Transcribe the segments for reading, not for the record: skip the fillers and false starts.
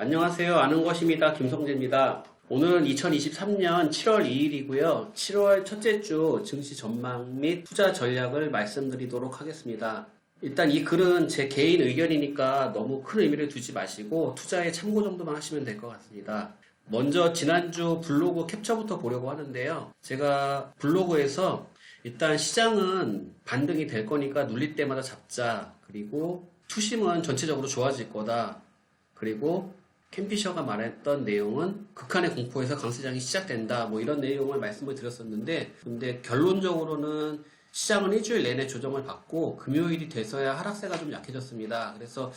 안녕하세요. 아는 것입니다. 김성재입니다. 오늘은 2023년 7월 2일이고요. 7월 첫째 주 증시 전망 및 투자 전략을 말씀드리도록 하겠습니다. 일단 이 글은 제 개인 의견이니까 너무 큰 의미를 두지 마시고 투자에 참고 정도만 하시면 될 것 같습니다. 먼저 지난주 블로그 캡처부터 보려고 하는데요. 제가 블로그에서 일단 시장은 반등이 될 거니까 눌릴 때마다 잡자. 그리고 투심은 전체적으로 좋아질 거다. 그리고 캠피셔가 말했던 내용은 극한의 공포에서 강세장이 시작된다. 뭐 이런 내용을 말씀을 드렸었는데, 근데 결론적으로는 시장은 일주일 내내 조정을 받고 금요일이 돼서야 하락세가 좀 약해졌습니다. 그래서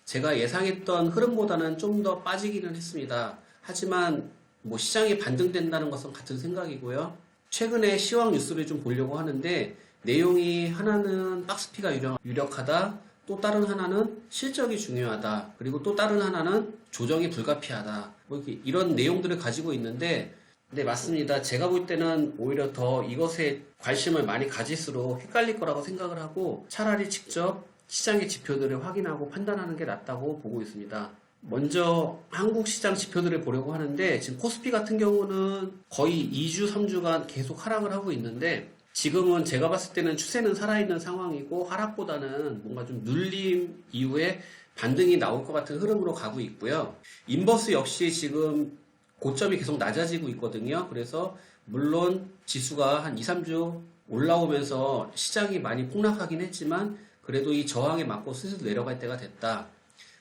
제가 예상했던 흐름보다는 좀 더 빠지기는 했습니다. 하지만 뭐 시장이 반등된다는 것은 같은 생각이고요. 최근에 시황 뉴스를 좀 보려고 하는데 내용이 하나는 박스피가 유력하다. 또 다른 하나는 실적이 중요하다. 그리고 또 다른 하나는 조정이 불가피하다. 뭐 이렇게 이런 내용들을 가지고 있는데, 네, 맞습니다. 제가 볼 때는 오히려 더 이것에 관심을 많이 가질수록 헷갈릴 거라고 생각을 하고 차라리 직접 시장의 지표들을 확인하고 판단하는 게 낫다고 보고 있습니다. 먼저 한국 시장 지표들을 보려고 하는데, 지금 코스피 같은 경우는 거의 2주, 3주간 계속 하락을 하고 있는데, 지금은 제가 봤을 때는 추세는 살아있는 상황이고 하락보다는 뭔가 좀 눌림 이후에 반등이 나올 것 같은 흐름으로 가고 있고요. 인버스 역시 지금 고점이 계속 낮아지고 있거든요. 그래서 물론 지수가 한 2, 3주 올라오면서 시장이 많이 폭락하긴 했지만 그래도 이 저항에 맞고 슬슬 내려갈 때가 됐다.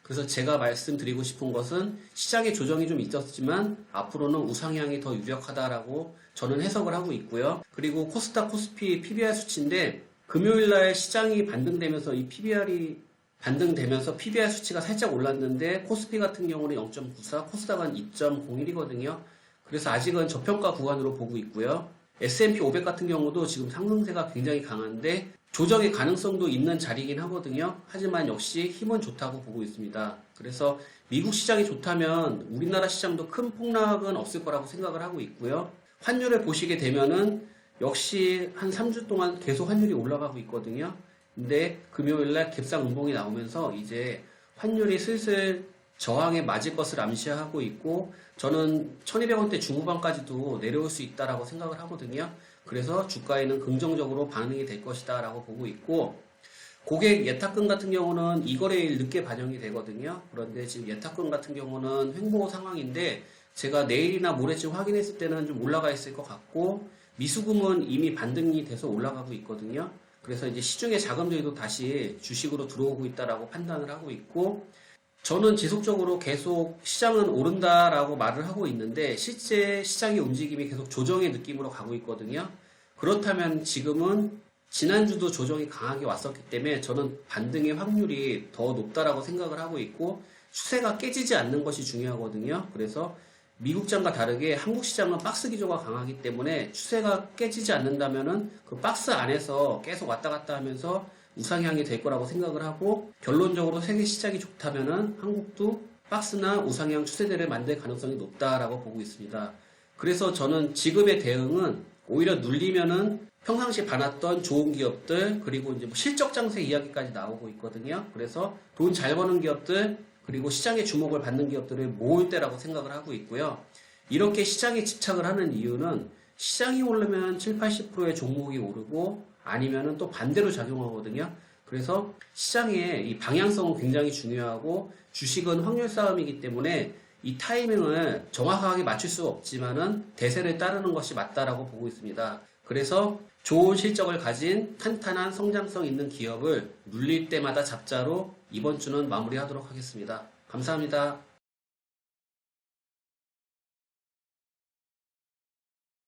그래서 제가 말씀드리고 싶은 것은 시장의 조정이 좀 있었지만 앞으로는 우상향이 더 유력하다라고 저는 해석을 하고 있고요. 그리고 코스닥, 코스피, PBR 수치인데 금요일날 시장이 반등되면서 이 PBR이 반등되면서 PBR 수치가 살짝 올랐는데 코스피 같은 경우는 0.94, 코스닥은 2.01이거든요. 그래서 아직은 저평가 구간으로 보고 있고요. S&P 500 같은 경우도 지금 상승세가 굉장히 강한데 조정의 가능성도 있는 자리이긴 하거든요. 하지만 역시 힘은 좋다고 보고 있습니다. 그래서 미국 시장이 좋다면 우리나라 시장도 큰 폭락은 없을 거라고 생각을 하고 있고요. 환율을 보시게 되면은 역시 한 3주 동안 계속 환율이 올라가고 있거든요. 근데 금요일날 갭상 음봉이 나오면서 이제 환율이 슬슬 저항에 맞을 것을 암시하고 있고 저는 1200원대 중후반까지도 내려올 수 있다라고 생각을 하거든요. 그래서 주가에는 긍정적으로 반응이 될 것이다 라고 보고 있고 고객 예탁금 같은 경우는 이거래일 늦게 반영이 되거든요. 그런데 지금 예탁금 같은 경우는 횡보 상황인데 제가 내일이나 모레쯤 확인했을 때는 좀 올라가 있을 것 같고 미수금은 이미 반등이 돼서 올라가고 있거든요. 그래서 이제 시중의 자금들도 다시 주식으로 들어오고 있다라고 판단을 하고 있고 저는 지속적으로 계속 시장은 오른다라고 말을 하고 있는데 실제 시장의 움직임이 계속 조정의 느낌으로 가고 있거든요. 그렇다면 지금은 지난주도 조정이 강하게 왔었기 때문에 저는 반등의 확률이 더 높다라고 생각을 하고 있고 추세가 깨지지 않는 것이 중요하거든요. 그래서 미국장과 다르게 한국 시장은 박스 기조가 강하기 때문에 추세가 깨지지 않는다면은 그 박스 안에서 계속 왔다 갔다 하면서 우상향이 될 거라고 생각을 하고 결론적으로 세계 시장이 좋다면은 한국도 박스나 우상향 추세대를 만들 가능성이 높다라고 보고 있습니다. 그래서 저는 지금의 대응은 오히려 눌리면은 평상시에 봐놨던 좋은 기업들 그리고 이제 뭐 실적 장세 이야기까지 나오고 있거든요. 그래서 돈 잘 버는 기업들 그리고 시장의 주목을 받는 기업들을 모을 때라고 생각을 하고 있고요. 이렇게 시장에 집착을 하는 이유는 시장이 오르면 7, 80%의 종목이 오르고 아니면은 또 반대로 작용하거든요. 그래서 시장의 이 방향성은 굉장히 중요하고 주식은 확률 싸움이기 때문에 이 타이밍을 정확하게 맞출 수가 없지만은 대세를 따르는 것이 맞다라고 보고 있습니다. 그래서 좋은 실적을 가진 탄탄한 성장성 있는 기업을 눌릴 때마다 잡자로 이번 주는 마무리하도록 하겠습니다. 감사합니다.